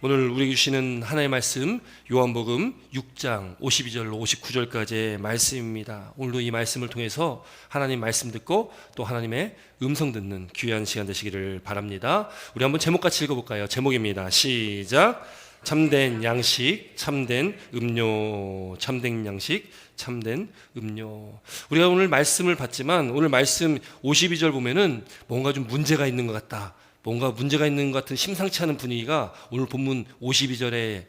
오늘 우리에게 주시는 하나님의 말씀 요한복음 6장 52절로 59절까지의 말씀입니다. 오늘도 이 말씀을 통해서 하나님 말씀 듣고 또 하나님의 음성 듣는 귀한 시간 되시기를 바랍니다. 우리 한번 제목 같이 읽어볼까요? 제목입니다. 시작. 참된 양식, 참된 음료. 참된 양식, 참된 음료. 우리가 오늘 말씀을 봤지만 오늘 말씀 52절 보면은 뭔가 좀 문제가 있는 것 같다, 뭔가 문제가 있는 것 같은 심상치 않은 분위기가 오늘 본문 52절에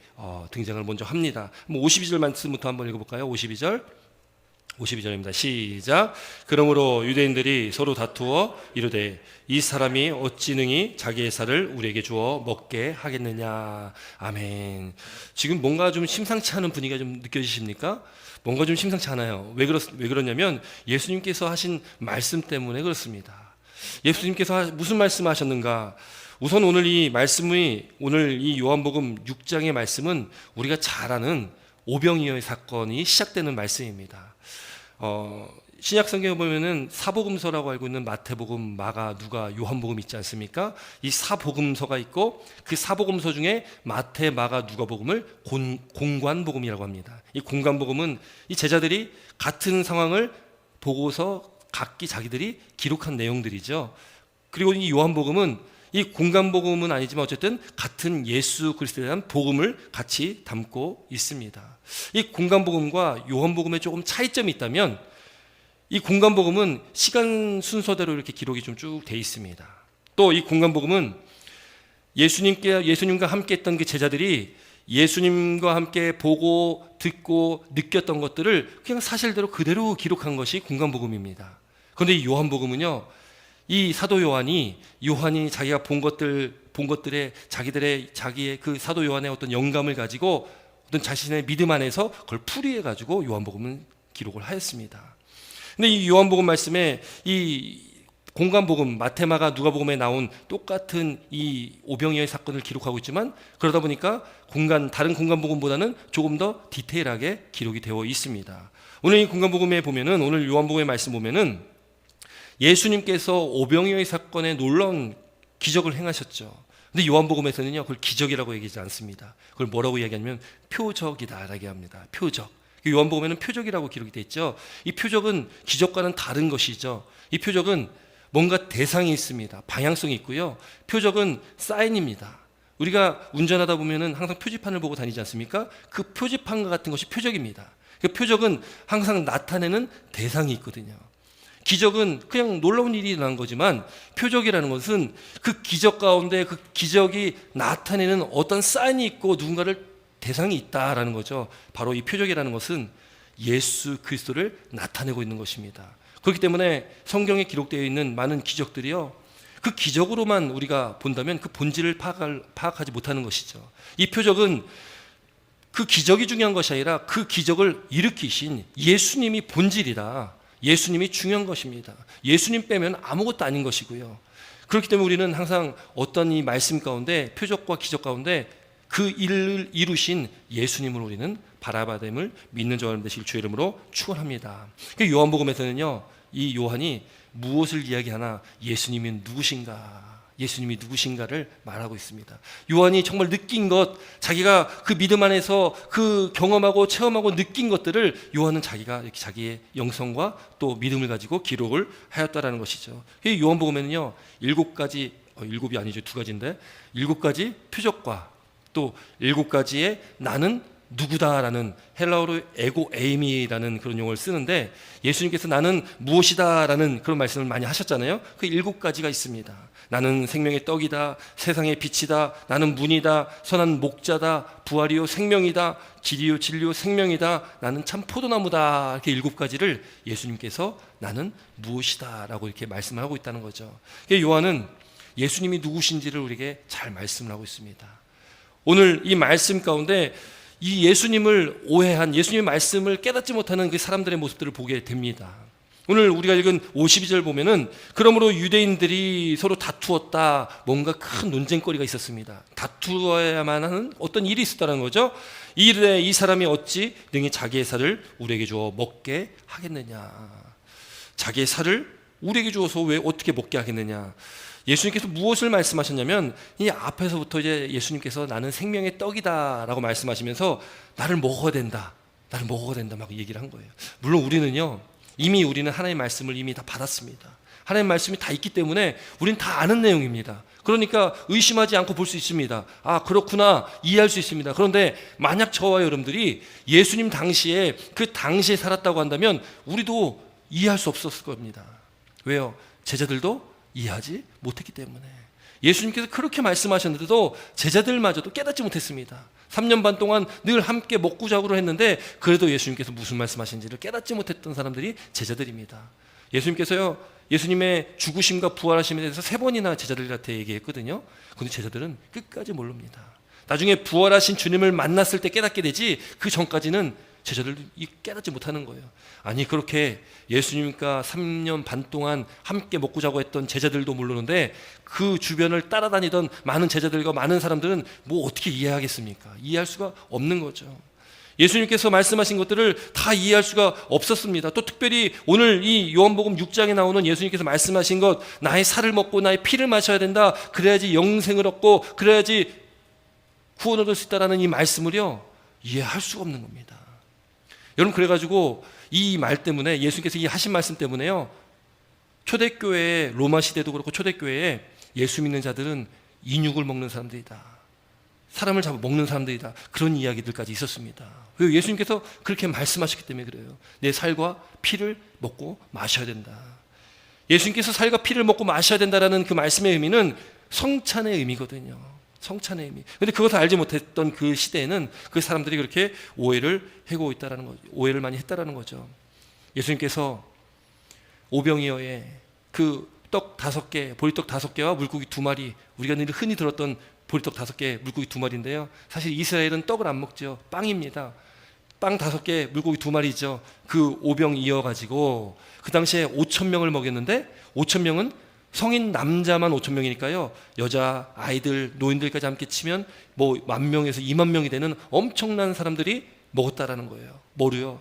등장을 먼저 합니다. 52절 말씀부터 한번 읽어볼까요? 52절입니다. 시작. 그러므로 유대인들이 서로 다투어 이르되 이 사람이 어찌 능히 자기의 살을 우리에게 주어 먹게 하겠느냐. 아멘. 지금 뭔가 좀 심상치 않은 분위기가 좀 느껴지십니까? 뭔가 좀 심상치 않아요. 왜 그러냐면 예수님께서 하신 말씀 때문에 그렇습니다. 예수님께서 무슨 말씀을 하셨는가? 우선 오늘 이 말씀이, 오늘 이 요한복음 6장의 말씀은 우리가 잘 아는 오병이어의 사건이 시작되는 말씀입니다. 신약 성경에 보면은 사복음서라고 알고 있는 마태복음, 마가, 누가, 요한복음 있지 않습니까? 이 사복음서가 있고 그 사복음서 중에 마태, 마가, 누가복음을 공관복음이라고 합니다. 이 공관복음은 이 제자들이 같은 상황을 보고서 각기 자기들이 기록한 내용들이죠. 그리고 이 요한복음은 이 공관복음은 아니지만 어쨌든 같은 예수 그리스도에 대한 복음을 같이 담고 있습니다. 이 공관복음과 요한복음에 조금 차이점이 있다면 이 공관복음은 시간 순서대로 이렇게 기록이 좀 쭉 돼 있습니다. 또 이 공관복음은 예수님과 함께 했던 그 제자들이 예수님과 함께 보고 듣고 느꼈던 것들을 그냥 사실대로 그대로 기록한 것이 공관복음입니다. 그런데 이 요한복음은요, 이 사도 요한이 자기가 본 것들에 자기의 그 사도 요한의 어떤 영감을 가지고 어떤 자신의 믿음 안에서 그걸 풀이해 가지고 요한복음은 기록을 하였습니다. 근데 이 요한복음 말씀에 이 공관복음, 마태마가, 누가복음에 나온 똑같은 이 오병이어의 사건을 기록하고 있지만 그러다 보니까 다른 공관복음보다는 조금 더 디테일하게 기록이 되어 있습니다. 오늘 이 공관복음에 보면은, 오늘 요한복음의 말씀 보면은 예수님께서 오병이어의 사건에 놀라운 기적을 행하셨죠. 근데 요한복음에서는요, 그걸 기적이라고 얘기하지 않습니다. 그걸 뭐라고 이야기하냐면 표적이다라고 얘기합니다. 표적. 요한복음에는 표적이라고 기록이 되어 있죠. 이 표적은 기적과는 다른 것이죠. 이 표적은 뭔가 대상이 있습니다. 방향성이 있고요. 표적은 사인입니다. 우리가 운전하다 보면은 항상 표지판을 보고 다니지 않습니까? 그 표지판과 같은 것이 표적입니다. 그 표적은 항상 나타내는 대상이 있거든요. 기적은 그냥 놀라운 일이 일어난 거지만 표적이라는 것은 그 기적 가운데 그 기적이 나타내는 어떤 사인이 있고 누군가를 대상이 있다라는 거죠. 바로 이 표적이라는 것은 예수 그리스도를 나타내고 있는 것입니다. 그렇기 때문에 성경에 기록되어 있는 많은 기적들이요, 그 기적으로만 우리가 본다면 그 본질을 파악하지 못하는 것이죠. 이 표적은 그 기적이 중요한 것이 아니라 그 기적을 일으키신 예수님이 본질이다. 예수님이 중요한 것입니다. 예수님 빼면 아무것도 아닌 것이고요. 그렇기 때문에 우리는 항상 어떤 이 말씀 가운데, 표적과 기적 가운데 그 일을 이루신 예수님을 우리는 바라봐됨을 믿는 자가 되실 주의 이름으로 축원합니다. 요한복음에서는요, 이 요한이 무엇을 이야기하나 예수님이 누구신가를 말하고 있습니다. 요한이 정말 느낀 것, 자기가 그 믿음 안에서 그 경험하고 체험하고 느낀 것들을 요한은 자기가 이렇게 자기의 영성과 또 믿음을 가지고 기록을 하였다라는 것이죠. 요한복음에는요, 7가지 표적과 또 7가지의 나는 누구다라는 헬라어로 에고 에이미라는 그런 용어를 쓰는데, 예수님께서 나는 무엇이다라는 그런 말씀을 많이 하셨잖아요. 그 7가지가 있습니다. 나는 생명의 떡이다, 세상의 빛이다, 나는 문이다, 선한 목자다, 부활이요 생명이다, 길이요 진리요 생명이다, 나는 참 포도나무다. 이렇게 7가지를 예수님께서 나는 무엇이다라고 이렇게 말씀을 하고 있다는 거죠. 요한은 예수님이 누구신지를 우리에게 잘 말씀을 하고 있습니다. 오늘 이 말씀 가운데 이 예수님을 오해한, 예수님의 말씀을 깨닫지 못하는 그 사람들의 모습들을 보게 됩니다. 오늘 우리가 읽은 52절 보면은 그러므로 유대인들이 서로 다투었다, 뭔가 큰 논쟁거리가 있었습니다. 다투어야만 하는 어떤 일이 있었다는 거죠. 이르되 이 사람이 어찌 능히 자기의 살을 우리에게 주어 먹게 하겠느냐. 자기의 살을 우리에게 주어서 왜 어떻게 먹게 하겠느냐. 예수님께서 무엇을 말씀하셨냐면 이 앞에서부터 이제 예수님께서 나는 생명의 떡이다라고 말씀하시면서 나를 먹어야 된다 막 얘기를 한 거예요. 물론 우리는 하나님의 말씀을 이미 다 받았습니다. 하나님의 말씀이 다 있기 때문에 우리는 다 아는 내용입니다. 그러니까 의심하지 않고 볼 수 있습니다. 아, 그렇구나, 이해할 수 있습니다. 그런데 만약 저와 여러분들이 예수님 당시에 그 당시에 살았다고 한다면 우리도 이해할 수 없었을 겁니다. 왜요? 제자들도 이해하지 못했기 때문에. 예수님께서 그렇게 말씀하셨는데도 제자들마저도 깨닫지 못했습니다. 3년 반 동안 늘 함께 먹고 자고를 했는데 그래도 예수님께서 무슨 말씀하신지를 깨닫지 못했던 사람들이 제자들입니다. 예수님께서요, 예수님의 죽으심과 부활하심에 대해서 3번이나 제자들한테 얘기했거든요. 그런데 제자들은 끝까지 모릅니다. 나중에 부활하신 주님을 만났을 때 깨닫게 되지 그 전까지는 제자들도 깨닫지 못하는 거예요. 아니, 그렇게 예수님과 3년 반 동안 함께 먹고 자고 했던 제자들도 모르는데 그 주변을 따라다니던 많은 제자들과 많은 사람들은 뭐 어떻게 이해하겠습니까? 이해할 수가 없는 거죠. 예수님께서 말씀하신 것들을 다 이해할 수가 없었습니다. 또 특별히 오늘 이 요한복음 6장에 나오는 예수님께서 말씀하신 것, 나의 살을 먹고 나의 피를 마셔야 된다, 그래야지 영생을 얻고 그래야지 구원을 얻을 수 있다라는 이 말씀을요, 이해할 수가 없는 겁니다. 여러분, 그래가지고 이 말 때문에, 예수님께서 이 하신 말씀 때문에요, 초대교회, 로마 시대도 그렇고 초대교회에 예수 믿는 자들은 인육을 먹는 사람들이다, 사람을 잡아 먹는 사람들이다, 그런 이야기들까지 있었습니다. 왜? 예수님께서 그렇게 말씀하셨기 때문에 그래요. 내 살과 피를 먹고 마셔야 된다. 예수님께서 살과 피를 먹고 마셔야 된다라는 그 말씀의 의미는 성찬의 의미거든요. 성찬의 의미. 그런데 그것을 알지 못했던 그 시대에는 그 사람들이 그렇게 오해를 하고 있다라는 거죠. 오해를 많이 했다라는 거죠. 예수님께서 오병이어에 그 떡 5개, 보리떡 5개와 물고기 2마리, 우리가 늘 흔히 들었던 보리떡 5개, 물고기 2마리인데요. 사실 이스라엘은 떡을 안 먹죠. 빵입니다. 빵 5개, 물고기 2마리죠. 그 오병이어 가지고 그 당시에 5,000명을 먹였는데 5,000명은 성인 남자만 5,000명이니까요. 여자, 아이들, 노인들까지 함께 치면 뭐 10,000명에서 20,000명이 되는 엄청난 사람들이 먹었다라는 거예요. 뭐로요?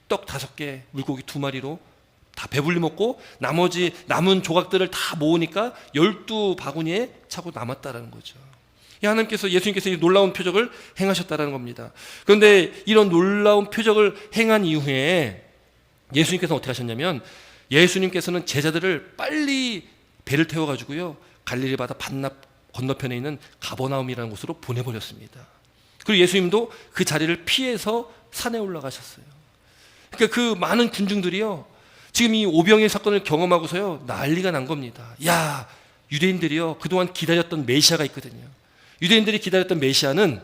떡 5개, 물고기 2마리로 다 배불리 먹고 나머지 남은 조각들을 다 모으니까 12바구니에 차고 남았다라는 거죠. 하나님께서, 예수님께서 이 놀라운 표적을 행하셨다라는 겁니다. 그런데 이런 놀라운 표적을 행한 이후에 예수님께서는 어떻게 하셨냐면, 예수님께서는 제자들을 빨리 배를 태워가지고요, 갈릴리 바다 반납 건너편에 있는 가버나움이라는 곳으로 보내버렸습니다. 그리고 예수님도 그 자리를 피해서 산에 올라가셨어요. 그러니까 그 많은 군중들이요, 지금 이 오병이어 사건을 경험하고서요, 난리가 난 겁니다. 야, 유대인들이요, 그동안 기다렸던 메시아가 있거든요. 유대인들이 기다렸던 메시아는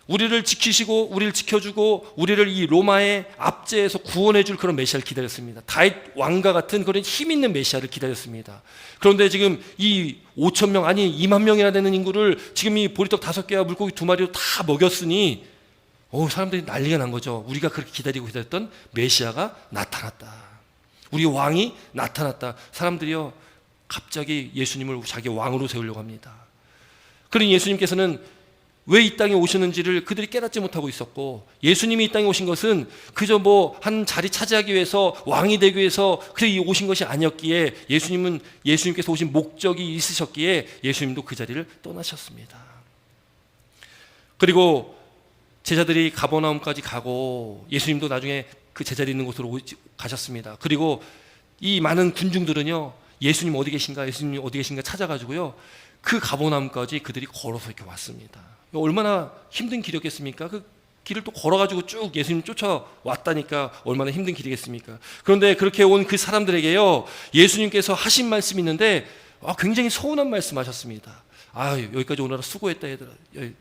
우리를 지키시고 우리를 지켜주고 우리를 이 로마의 압제에서 구원해줄 그런 메시아를 기다렸습니다. 다윗 왕과 같은 그런 힘 있는 메시아를 기다렸습니다. 그런데 지금 이 5,000명, 아니 20,000명이나 되는 인구를 지금 이 보리떡 5개와 물고기 2마리로 다 먹였으니 사람들이 난리가 난 거죠. 우리가 그렇게 기다렸던 메시아가 나타났다, 우리 왕이 나타났다. 사람들이요, 갑자기 예수님을 자기 왕으로 세우려고 합니다. 그러니 예수님께서는 왜 이 땅에 오셨는지를 그들이 깨닫지 못하고 있었고, 예수님이 이 땅에 오신 것은 그저 뭐 한 자리 차지하기 위해서, 왕이 되기 위해서 오신 것이 아니었기에, 예수님께서 오신 목적이 있으셨기에 예수님도 그 자리를 떠나셨습니다. 그리고 제자들이 가버나움까지 가고 예수님도 나중에 그 제자들이 있는 곳으로 가셨습니다. 그리고 이 많은 군중들은요, 예수님 어디 계신가, 예수님 어디 계신가 찾아가지고요, 그 가버나움까지 그들이 걸어서 이렇게 왔습니다. 얼마나 힘든 길이었겠습니까? 그 길을 또 걸어가지고 쭉 예수님 쫓아왔다니까 얼마나 힘든 길이겠습니까? 그런데 그렇게 온 그 사람들에게요, 예수님께서 하신 말씀이 있는데 굉장히 서운한 말씀하셨습니다. 여기까지 오느라 수고했다 얘들아,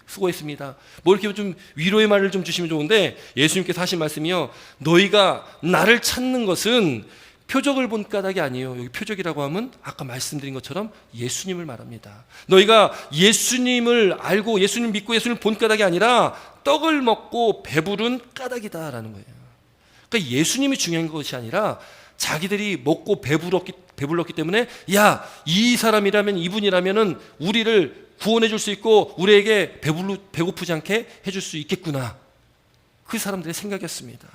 수고했습니다. 뭐 이렇게 좀 위로의 말을 좀 주시면 좋은데, 예수님께서 하신 말씀이요, 너희가 나를 찾는 것은 표적을 본 까닭이 아니에요. 여기 표적이라고 하면 아까 말씀드린 것처럼 예수님을 말합니다. 너희가 예수님을 알고 예수님 믿고 예수님을 본 까닭이 아니라 떡을 먹고 배부른 까닭이다라는 거예요. 그러니까 예수님이 중요한 것이 아니라 자기들이 먹고 배불렀기 때문에, 야, 이 사람이라면, 이분이라면은 우리를 구원해 줄 수 있고 우리에게 배고프지 않게 해줄 수 있겠구나, 그 사람들의 생각이었습니다.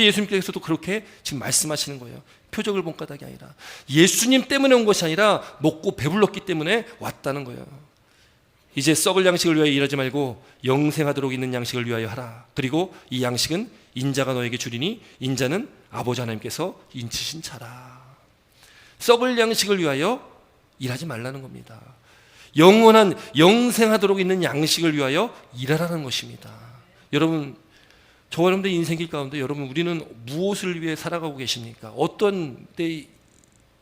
예수님께서도 그렇게 지금 말씀하시는 거예요. 표적을 본 까닭이 아니라 예수님 때문에 온 것이 아니라 먹고 배불렀기 때문에 왔다는 거예요. 이제 썩을 양식을 위하여 일하지 말고 영생하도록 있는 양식을 위하여 하라. 그리고 이 양식은 인자가 너에게 주리니 인자는 아버지 하나님께서 인치신 자라. 썩을 양식을 위하여 일하지 말라는 겁니다. 영원한 영생하도록 있는 양식을 위하여 일하라는 것입니다. 여러분, 저와 여러분들의 인생길 가운데 여러분 우리는 무엇을 위해 살아가고 계십니까? 어떤 데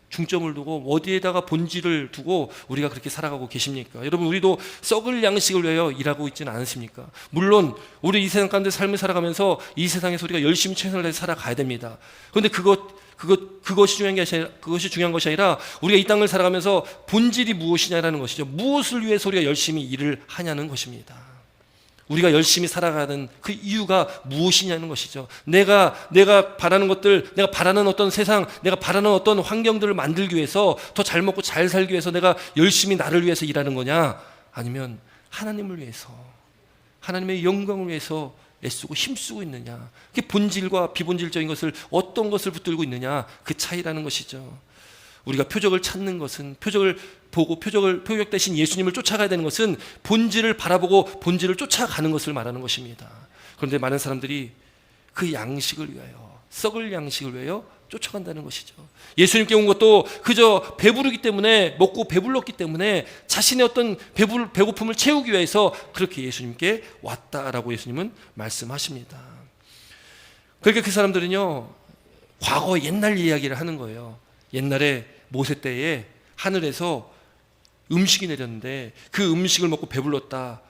중점을 두고 어디에다가 본질을 두고 우리가 그렇게 살아가고 계십니까? 여러분, 우리도 썩을 양식을 위하여 일하고 있지는 않습니까? 물론 우리 이 세상 가운데 삶을 살아가면서 이 세상에서 우리가 열심히 최선을 다해서 살아가야 됩니다. 그런데 그것이 중요한 것이 아니라 우리가 이 땅을 살아가면서 본질이 무엇이냐라는 것이죠. 무엇을 위해서 우리가 열심히 일을 하냐는 것입니다. 우리가 열심히 살아가는 그 이유가 무엇이냐는 것이죠. 내가 바라는 것들, 내가 바라는 어떤 세상, 내가 바라는 어떤 환경들을 만들기 위해서, 더 잘 먹고 잘 살기 위해서 내가 열심히 나를 위해서 일하는 거냐, 아니면 하나님을 위해서, 하나님의 영광을 위해서 애쓰고 힘쓰고 있느냐, 그게 본질과 비본질적인 것을 어떤 것을 붙들고 있느냐, 그 차이라는 것이죠. 우리가 표적을 찾는 것은, 표적을 보고 표적 대신 예수님을 쫓아가야 되는 것은 본질을 바라보고 본질을 쫓아가는 것을 말하는 것입니다. 그런데 많은 사람들이 그 양식을 위하여, 썩을 양식을 위하여 쫓아간다는 것이죠. 예수님께 온 것도 그저 배부르기 때문에, 먹고 배불렀기 때문에 자신의 어떤 배고픔을 채우기 위해서 그렇게 예수님께 왔다라고 예수님은 말씀하십니다. 그러니까 그 사람들은요, 과거 옛날 이야기를 하는 거예요. 옛날에 모세 때에 하늘에서 음식이 내렸는데 그 음식을 먹고 배불렀다.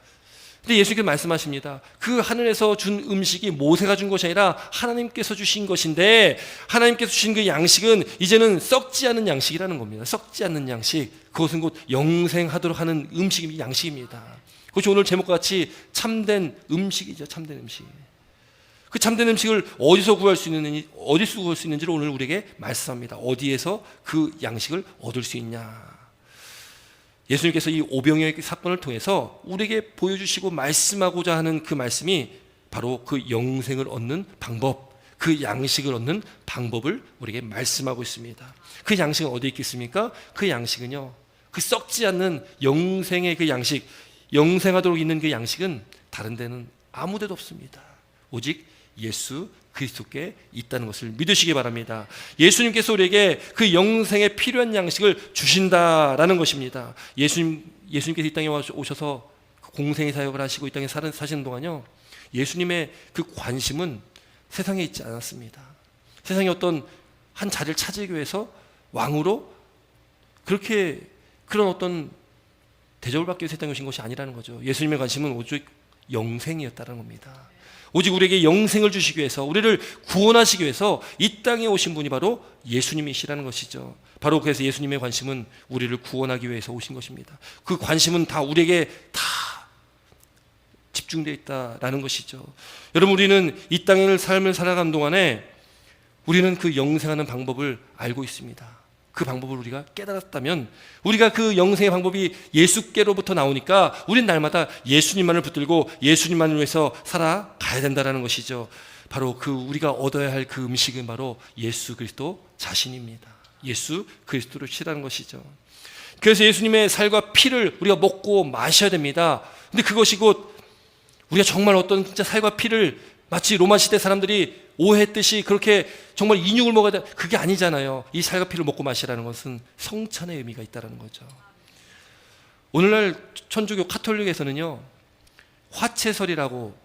근데 예수님께서 말씀하십니다. 그 하늘에서 준 음식이 모세가 준 것이 아니라 하나님께서 주신 것인데, 하나님께서 주신 그 양식은 이제는 썩지 않은 양식이라는 겁니다. 썩지 않는 양식, 그것은 곧 영생하도록 하는 양식입니다. 그것이 오늘 제목과 같이 참된 음식이죠. 참된 음식. 그 참된 음식을 어디서 구할 수 있는지를 오늘 우리에게 말씀합니다. 어디에서 그 양식을 얻을 수 있냐. 예수님께서 이 오병이어의 사건을 통해서 우리에게 보여주시고 말씀하고자 하는 그 말씀이 바로 그 영생을 얻는 방법, 그 양식을 얻는 방법을 우리에게 말씀하고 있습니다. 그 양식은 어디에 있겠습니까? 그 양식은요, 그 썩지 않는 영생의 그 양식, 영생하도록 있는 그 양식은 다른 데는 아무 데도 없습니다. 오직 예수 그리스도께 있다는 것을 믿으시기 바랍니다. 예수님께서 우리에게 그 영생에 필요한 양식을 주신다라는 것입니다. 예수님께서 이 땅에 오셔서 공생의 사역을 하시고 이 땅에 사시는 동안요, 예수님의 그 관심은 세상에 있지 않았습니다. 세상에 어떤 한 자리를 차지하기 위해서 왕으로 그런 어떤 대접을 받기 위해서 이 땅에 오신 것이 아니라는 거죠. 예수님의 관심은 오직 영생이었다는 겁니다. 오직 우리에게 영생을 주시기 위해서, 우리를 구원하시기 위해서 이 땅에 오신 분이 바로 예수님이시라는 것이죠. 바로 그래서 예수님의 관심은 우리를 구원하기 위해서 오신 것입니다. 그 관심은 다 우리에게 다 집중되어 있다라는 것이죠. 여러분, 우리는 이 땅의 삶을 살아가는 동안에 우리는 그 영생하는 방법을 알고 있습니다. 그 방법을 우리가 깨달았다면, 우리가 그 영생의 방법이 예수께로부터 나오니까 우리는 날마다 예수님만을 붙들고 예수님만을 위해서 살아가야 된다는 것이죠. 바로 그 우리가 얻어야 할 그 음식은 바로 예수 그리스도 자신입니다. 예수 그리스도를 치라는 것이죠. 그래서 예수님의 살과 피를 우리가 먹고 마셔야 됩니다. 근데 그것이 곧 우리가 정말 어떤 진짜 살과 피를, 마치 로마 시대 사람들이 오해했듯이 그렇게 정말 인육을 먹어야 돼, 그게 아니잖아요. 이 살과 피를 먹고 마시라는 것은 성찬의 의미가 있다는 거죠. 오늘날 천주교 카톨릭에서는요, 화채설이라고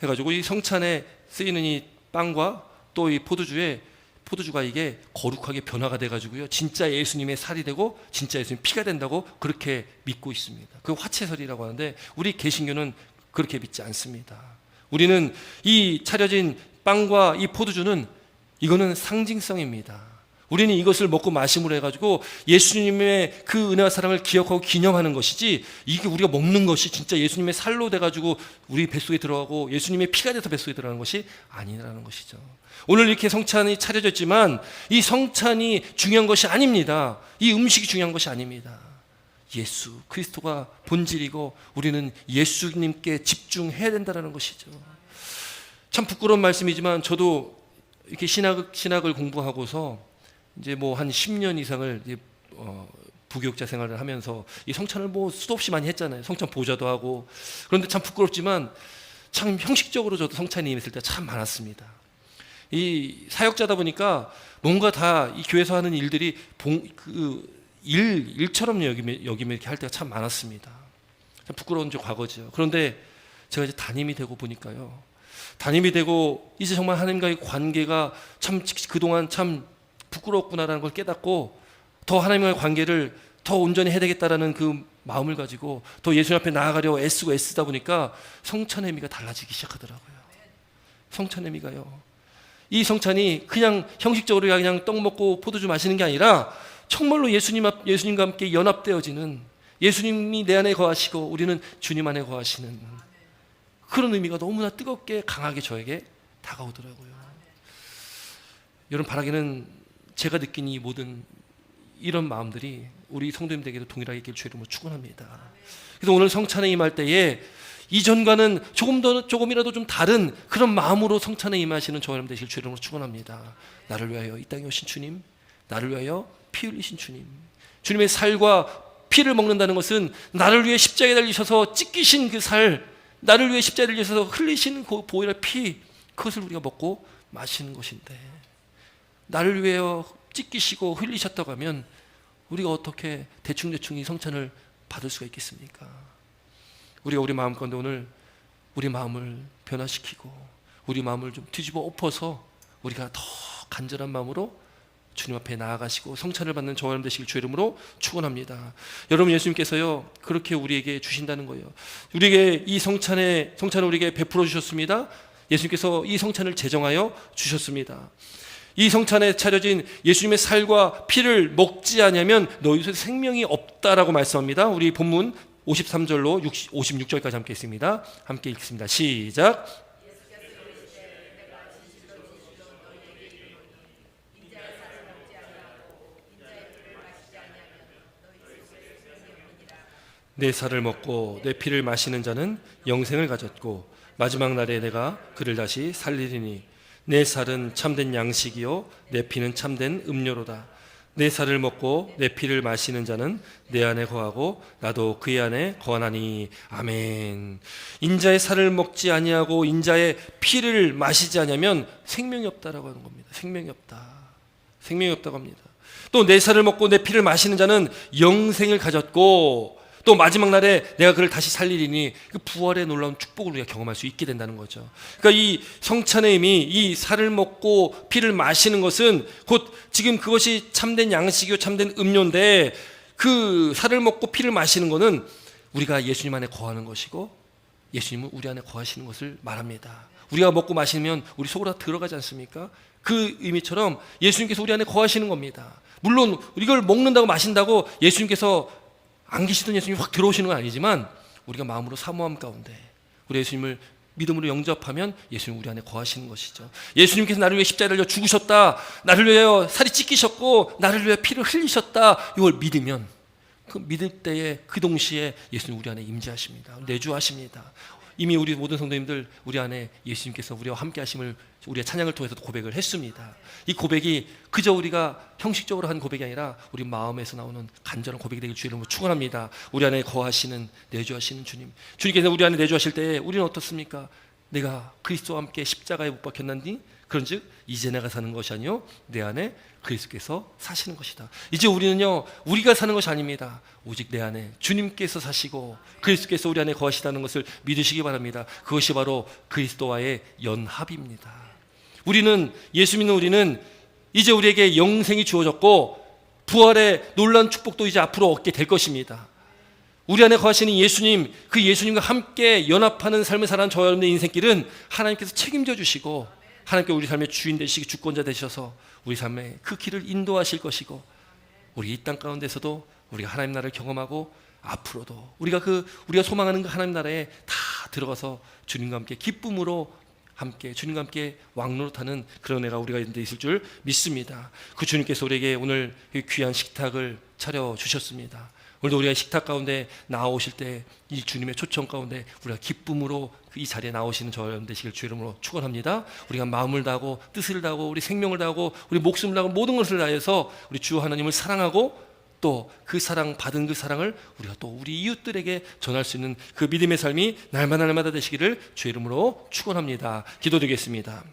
해가지고 이 성찬에 쓰이는 이 빵과 또 이 포도주가 이게 거룩하게 변화가 돼가지고요, 진짜 예수님의 살이 되고 진짜 예수님 피가 된다고 그렇게 믿고 있습니다. 그 화채설이라고 하는데, 우리 개신교는 그렇게 믿지 않습니다. 우리는 이 차려진 빵과 이 포도주는 이거는 상징성입니다. 우리는 이것을 먹고 마심으로 해가지고 예수님의 그 은혜와 사랑을 기억하고 기념하는 것이지, 이게 우리가 먹는 것이 진짜 예수님의 살로 돼가지고 우리 뱃속에 들어가고 예수님의 피가 돼서 뱃속에 들어가는 것이 아니라는 것이죠. 오늘 이렇게 성찬이 차려졌지만 이 성찬이 중요한 것이 아닙니다. 이 음식이 중요한 것이 아닙니다. 예수 그리스도가 본질이고 우리는 예수님께 집중해야 된다는 것이죠. 참 부끄러운 말씀이지만 저도 이렇게 신학을 공부하고서 이제 뭐 한 10년 이상을 이제 부교육자 생활을 하면서 이 성찬을 뭐 수도 없이 많이 했잖아요. 성찬 보좌도 하고. 그런데 참 부끄럽지만 참 형식적으로 저도 성찬에 임했을 때 참 많았습니다. 이 사역자다 보니까 뭔가 다 이 교회에서 하는 일들이 일처럼 여기면 이렇게 할 때가 참 많았습니다. 참 부끄러운 저 과거죠. 그런데 제가 이제 담임이 되고 보니까요. 담임이 되고 이제 정말 하나님과의 관계가 참 그동안 참 부끄럽구나라는 걸 깨닫고 더 하나님과의 관계를 더 온전히 해야 되겠다라는 그 마음을 가지고 더 예수님 앞에 나아가려 애쓰다 보니까 성찬의 의미가 달라지기 시작하더라고요. 성찬의 의미가요. 이 성찬이 그냥 형식적으로 그냥 떡 먹고 포도주 마시는 게 아니라 정말로 예수님과 함께 연합되어지는, 예수님이 내 안에 거하시고 우리는 주님 안에 거하시는 그런 의미가 너무나 뜨겁게 강하게 저에게 다가오더라고요. 여러분, 바라기는 제가 느낀 이 모든 이런 마음들이 우리 성도님들에게도 동일하게 있길 주의 이름으로 축원합니다. 그래서 오늘 성찬에 임할 때에 이전과는 조금이라도 좀 다른 그런 마음으로 성찬에 임하시는 저와 여러분 되실 주의 이름으로 축원합니다. 나를 위하여 이 땅에 오신 주님, 나를 위하여 피 흘리신 주님, 주님의 살과 피를 먹는다는 것은 나를 위해 십자가에 달리셔서 찢기신 그 살, 나를 위해 십자가에 달리셔서 흘리신 그 보혈의 피, 그것을 우리가 먹고 마시는 것인데, 나를 위하여 찢기시고 흘리셨다고 하면 우리가 어떻게 대충 이 성찬을 받을 수가 있겠습니까? 우리가 우리 마음 가운데 오늘 우리 마음을 변화시키고 우리 마음을 좀 뒤집어 엎어서 우리가 더 간절한 마음으로 주님 앞에 나아가시고 성찬을 받는 저와 여러분 되시길 주의 이름으로 축원합니다. 여러분, 예수님께서요 그렇게 우리에게 주신다는 거예요. 우리에게 이 성찬을 우리에게 베풀어 주셨습니다. 예수님께서 이 성찬을 제정하여 주셨습니다. 이 성찬에 차려진 예수님의 살과 피를 먹지 않으면 너희 속에 생명이 없다라고 말씀합니다. 우리 본문 53절로 56절까지 함께 있습니다. 함께 읽습니다. 시작. 내 살을 먹고 내 피를 마시는 자는 영생을 가졌고 마지막 날에 내가 그를 다시 살리리니 내 살은 참된 양식이요 내 피는 참된 음료로다. 내 살을 먹고 내 피를 마시는 자는 내 안에 거하고 나도 그의 안에 거하나니. 아멘. 인자의 살을 먹지 아니하고 인자의 피를 마시지 아니하면 생명이 없다라고 하는 겁니다. 생명이 없다고 합니다. 또 내 살을 먹고 내 피를 마시는 자는 영생을 가졌고 또 마지막 날에 내가 그를 다시 살리리니, 그 부활의 놀라운 축복을 우리가 경험할 수 있게 된다는 거죠. 그러니까 이 성찬의 의미, 이 살을 먹고 피를 마시는 것은 곧 지금 그것이 참된 양식이요 참된 음료인데, 그 살을 먹고 피를 마시는 것은 우리가 예수님 안에 거하는 것이고 예수님은 우리 안에 거하시는 것을 말합니다. 우리가 먹고 마시면 우리 속으로 다 들어가지 않습니까? 그 의미처럼 예수님께서 우리 안에 거하시는 겁니다. 물론 이걸 먹는다고 마신다고 예수님께서 안 계시던 예수님이 확 들어오시는 건 아니지만 우리가 마음으로 사모함 가운데 우리 예수님을 믿음으로 영접하면 예수님 우리 안에 거하시는 것이죠. 예수님께서 나를 위해 십자가에 달려 죽으셨다, 나를 위하여 살이 찢기셨고 나를 위해 피를 흘리셨다, 이걸 믿으면 그 믿을 때에 그 동시에 예수님 우리 안에 임재하십니다. 내주하십니다. 이미 우리 모든 성도님들 우리 안에 예수님께서 우리와 함께 하심을 우리의 찬양을 통해서도 고백을 했습니다. 이 고백이 그저 우리가 형식적으로 한 고백이 아니라 우리 마음에서 나오는 간절한 고백이 되길 주의 이름으로 축원합니다. 우리 안에 거하시는, 내주하시는 주님, 주님께서 우리 안에 내주하실 때 우리는 어떻습니까? 내가 그리스도와 함께 십자가에 못 박혔나니 그런즉 이제 내가 사는 것이 아니요 내 안에 그리스도께서 사시는 것이다. 이제 우리는요 우리가 사는 것이 아닙니다. 오직 내 안에 주님께서 사시고 그리스도께서 우리 안에 거하시다는 것을 믿으시기 바랍니다. 그것이 바로 그리스도와의 연합입니다. 우리는, 예수 믿는 우리는 이제 우리에게 영생이 주어졌고 부활의 놀라운 축복도 이제 앞으로 얻게 될 것입니다. 우리 안에 거하시는 예수님, 그 예수님과 함께 연합하는 삶을 살아가는 저와 여러분의 인생길은 하나님께서 책임져 주시고 하나님께 우리 삶의 주인 되시고 주권자 되셔서 우리 삶의 그 길을 인도하실 것이고, 우리 이 땅 가운데서도 우리가 하나님 나라를 경험하고 앞으로도 우리가 소망하는 그 하나님 나라에 다 들어가서 주님과 함께 기쁨으로 함께 주님과 함께 왕노릇하는 그런 애가 우리가 있을 줄 믿습니다. 그 주님께서 우리에게 오늘 귀한 식탁을 차려 주셨습니다. 오늘도 우리가 식탁 가운데 나오실 때 이 주님의 초청 가운데 우리가 기쁨으로 이 자리에 나오시는 저 여러분 되시길 주 이름으로 축원합니다. 우리가 마음을 다하고 뜻을 다하고 우리 생명을 다하고 우리 목숨을 다하고 모든 것을 다해서 우리 주 하나님을 사랑하고 또 그 사랑 받은 그 사랑을 우리가 또 우리 이웃들에게 전할 수 있는 그 믿음의 삶이 날마다 되시기를 주 이름으로 축원합니다. 기도드리겠습니다.